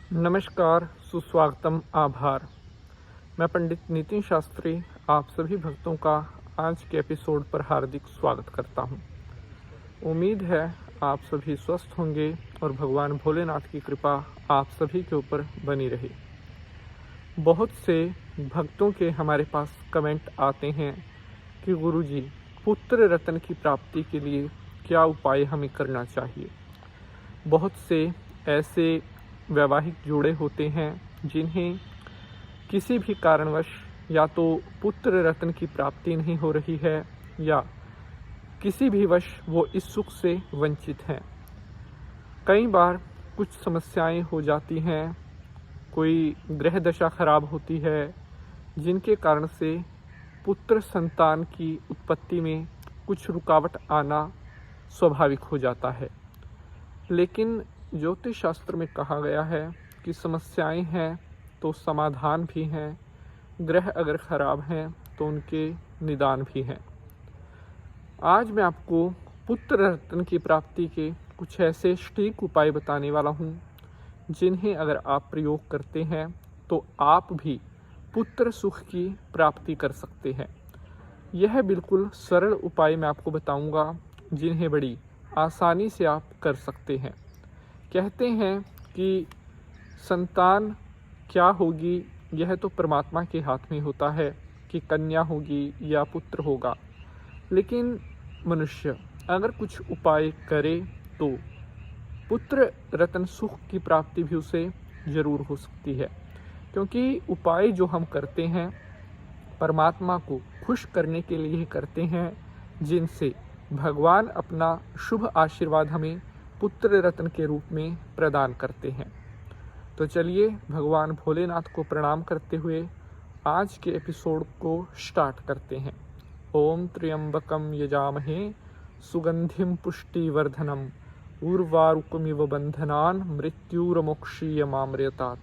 नमस्कार, सुस्वागतम, आभार। मैं पंडित नितिन शास्त्री आप सभी भक्तों का आज के एपिसोड पर हार्दिक स्वागत करता हूं। उम्मीद है आप सभी स्वस्थ होंगे और भगवान भोलेनाथ की कृपा आप सभी के ऊपर बनी रहे। बहुत से भक्तों के हमारे पास कमेंट आते हैं कि गुरुजी, पुत्र रत्न की प्राप्ति के लिए क्या उपाय हमें करना चाहिए। बहुत से ऐसे वैवाहिक जोड़े होते हैं जिन्हें किसी भी कारणवश या तो पुत्र रत्न की प्राप्ति नहीं हो रही है या किसी भी वश वो इस सुख से वंचित हैं। कई बार कुछ समस्याएं हो जाती हैं, कोई ग्रह दशा खराब होती है जिनके कारण से पुत्र संतान की उत्पत्ति में कुछ रुकावट आना स्वाभाविक हो जाता है। लेकिन ज्योतिष शास्त्र में कहा गया है कि समस्याएं हैं तो समाधान भी हैं, ग्रह अगर खराब हैं तो उनके निदान भी हैं। आज मैं आपको पुत्र रत्न की प्राप्ति के कुछ ऐसे सटीक उपाय बताने वाला हूं, जिन्हें अगर आप प्रयोग करते हैं तो आप भी पुत्र सुख की प्राप्ति कर सकते हैं। यह बिल्कुल सरल उपाय मैं आपको बताऊंगा, जिन्हें बड़ी आसानी से आप कर सकते हैं। कहते हैं कि संतान क्या होगी यह तो परमात्मा के हाथ में होता है कि कन्या होगी या पुत्र होगा, लेकिन मनुष्य अगर कुछ उपाय करे तो पुत्र रत्न सुख की प्राप्ति भी उसे जरूर हो सकती है। क्योंकि उपाय जो हम करते हैं परमात्मा को खुश करने के लिए ही करते हैं, जिनसे भगवान अपना शुभ आशीर्वाद हमें पुत्र रत्न के रूप में प्रदान करते हैं। तो चलिए भगवान भोलेनाथ को प्रणाम करते हुए आज के एपिसोड को स्टार्ट करते हैं। ओम त्र्यंबकम यजामहे सुगंधिम पुष्टिवर्धनम उर्वारुकमिव बंधनान मृत्युर्मोक्षीयमामृतात्।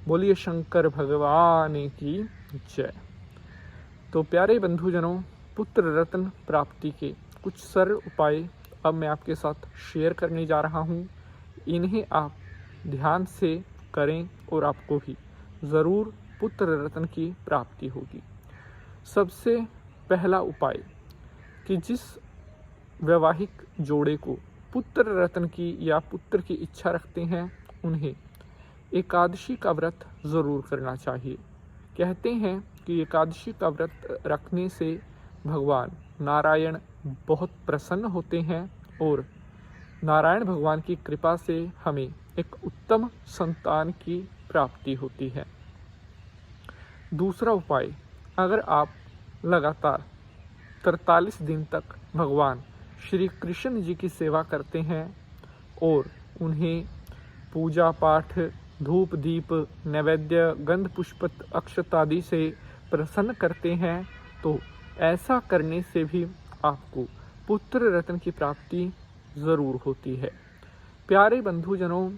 बोलिए शंकर भगवान की जय। तो प्यारे बंधुजनों, पुत्र रत्न प्राप्ति के कुछ सरल उपाय अब मैं आपके साथ शेयर करने जा रहा हूं। इन्हें आप ध्यान से करें और आपको भी ज़रूर पुत्र रत्न की प्राप्ति होगी। सबसे पहला उपाय कि जिस वैवाहिक जोड़े को पुत्र रत्न की या पुत्र की इच्छा रखते हैं उन्हें एकादशी का व्रत ज़रूर करना चाहिए। कहते हैं कि एकादशी का व्रत रखने से भगवान नारायण बहुत प्रसन्न होते हैं और नारायण भगवान की कृपा से हमें एक उत्तम संतान की प्राप्ति होती है। दूसरा उपाय, अगर आप लगातार 43 दिन तक भगवान श्री कृष्ण जी की सेवा करते हैं और उन्हें पूजा पाठ, धूप दीप, नैवेद्य, गंध पुष्प अक्षत आदि से प्रसन्न करते हैं, तो ऐसा करने से भी आपको पुत्र रत्न की प्राप्ति ज़रूर होती है। प्यारे बंधुजनों,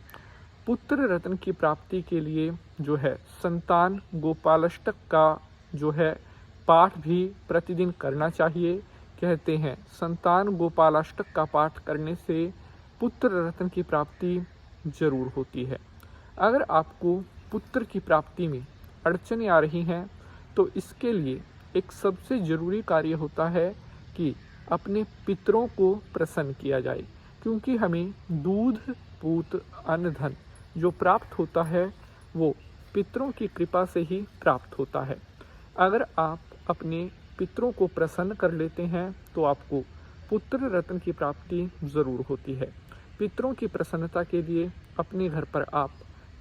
पुत्र रत्न की प्राप्ति के लिए जो है संतान गोपालाष्टक का जो है पाठ भी प्रतिदिन करना चाहिए। कहते हैं संतान गोपालाष्टक का पाठ करने से पुत्र रत्न की प्राप्ति जरूर होती है। अगर आपको पुत्र की प्राप्ति में अड़चनें आ रही हैं तो इसके लिए एक सबसे ज़रूरी कार्य होता है कि अपने पितरों को प्रसन्न किया जाए, क्योंकि हमें दूध पूत अन्न धन जो प्राप्त होता है वो पितरों की कृपा से ही प्राप्त होता है। अगर आप अपने पितरों को प्रसन्न कर लेते हैं तो आपको पुत्र रत्न की प्राप्ति ज़रूर होती है। पितरों की प्रसन्नता के लिए अपने घर पर आप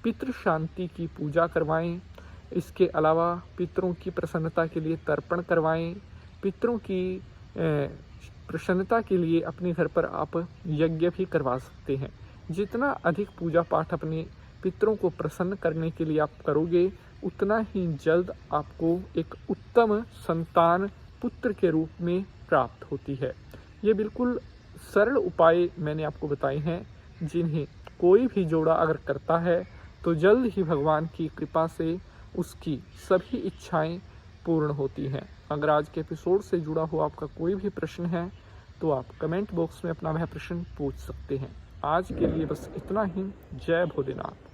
पितृ शांति की पूजा करवाएं। इसके अलावा पितरों की प्रसन्नता के लिए तर्पण करवाएं। पितरों की प्रसन्नता के लिए अपने घर पर आप यज्ञ भी करवा सकते हैं। जितना अधिक पूजा पाठ अपने पितरों को प्रसन्न करने के लिए आप करोगे, उतना ही जल्द आपको एक उत्तम संतान पुत्र के रूप में प्राप्त होती है। ये बिल्कुल सरल उपाय मैंने आपको बताए हैं, जिन्हें कोई भी जोड़ा अगर करता है तो जल्द ही भगवान की कृपा से उसकी सभी इच्छाएं पूर्ण होती हैं। अगर आज के एपिसोड से जुड़ा हुआ आपका कोई भी प्रश्न है तो आप कमेंट बॉक्स में अपना वह प्रश्न पूछ सकते हैं। आज के लिए बस इतना ही। जय भोलेनाथ।